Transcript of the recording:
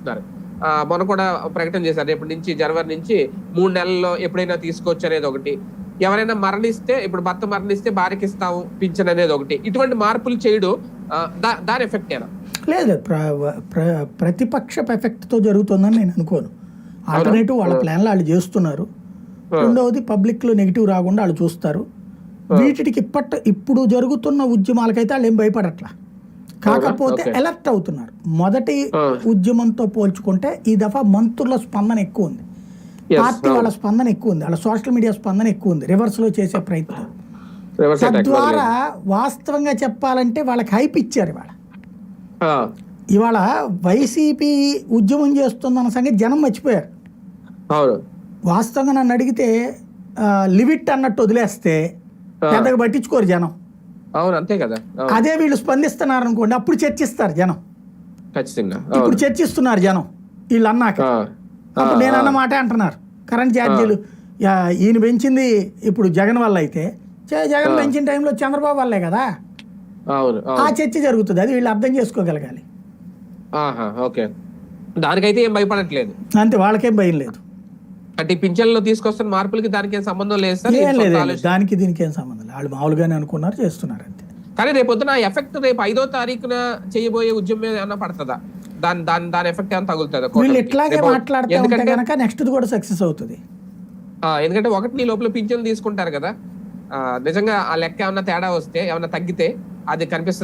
చేస్తున్నారు. మొన్న కూడా ప్రకటన చేశారు, రేపటి నుంచి జనవరి నుంచి 3 నెలల్లో ఎప్పుడైనా తీసుకోవచ్చు అనేది ఒకటి. ఎవరైనా మరణిస్తే, ఇప్పుడు భర్త మరణిస్తే భార్యకి ఇస్తాము పింఛన్ అనేది ఒకటి. ఇటువంటి మార్పులు చేయడం దాని ఎఫెక్ట్ ఏనా? లేదు, ప్రతిపక్ష ఎఫెక్ట్ తో జరుగుతుందని నేను అనుకోను. ఆల్టర్నేటివ్ వాళ్ళ ప్లాన్లు వాళ్ళు చేస్తున్నారు. రెండవది పబ్లిక్ లో నెగిటివ్ రాకుండా వాళ్ళు చూస్తారు. వీటికి ఇప్పుడు జరుగుతున్న ఉద్యమాలకైతే వాళ్ళు ఏం భయపడట్లా. కాకపోతే అలర్ట్ అవుతున్నారు. మొదటి ఉద్యమంతో పోల్చుకుంటే ఈ దఫా మంత్రుల స్పందన ఎక్కువ ఉంది, పార్టీ వాళ్ళ స్పందన ఎక్కువ ఉంది, వాళ్ళ సోషల్ మీడియా స్పందన ఎక్కువ ఉంది రివర్స్ లో చేసే ప్రయత్నం. తద్వారా వాస్తవంగా చెప్పాలంటే వాళ్ళకి హైప్ ఇచ్చారు. ఇవాళ వైసీపీ ఉద్యమం చేస్తుందన్న సంగతి జనం మర్చిపోయారు. వాస్తవంగా నన్ను అడిగితే లిమిట్ అన్నట్టు వదిలేస్తే పెద్దగా పట్టించుకోరు జనం. అవును, అంతే కదా. అదే వీళ్ళు స్పందిస్తున్నారు అనుకోండి, అప్పుడు చర్చిస్తారు జనం. ఇప్పుడు చర్చిస్తున్నారు జనం వీళ్ళు అన్నాక. అప్పుడు నేను అన్న మాట అంటున్నారు. కరెంట్ ఛార్జీలు ఈయన పెంచింది ఇప్పుడు జగన్ వల్ల అయితే, జగన్ పెంచిన టైంలో చంద్రబాబు వల్లే కదా. ఆ చర్చ జరుగుతుంది, అది వీళ్ళు అర్థం చేసుకోగలగాలి. దానికైతే ఏం భయపడట్లేదు, అంతే, వాళ్ళకేం భయం లేదు. అంటే పింఛన్లో తీసుకొస్తున్న మార్పులకి దానికి ఏం సంబంధం లేదు సార్? ఏం లేదు, దానికి దీనికి ఏం సంబంధం లేదు. వాళ్ళు మామూలుగానే అనుకున్నారు, చేస్తున్నారు అంతే. కానీ రేపు పొద్దున ఎఫెక్ట్ రేపు 5వ తారీఖున చేయబోయే ఉద్యమం మీద ఏమన్నా పడుతుందా? దాని ఎఫెక్ట్ ఏమైనా తగులుతుందా? వీళ్ళు ఇట్లాగే మాట్లాడితే కనుక నెక్స్ట్ కూడా సక్సెస్ అవుతుంది. ఎందుకంటే ఒకటి లోపల పింఛన్లు తీసుకుంటారు కదా, నిజంగా ఆ లెక్క ఏమన్నా తేడా వస్తే, ఏమన్నా తగ్గితే అది కనిపిస్తుంది.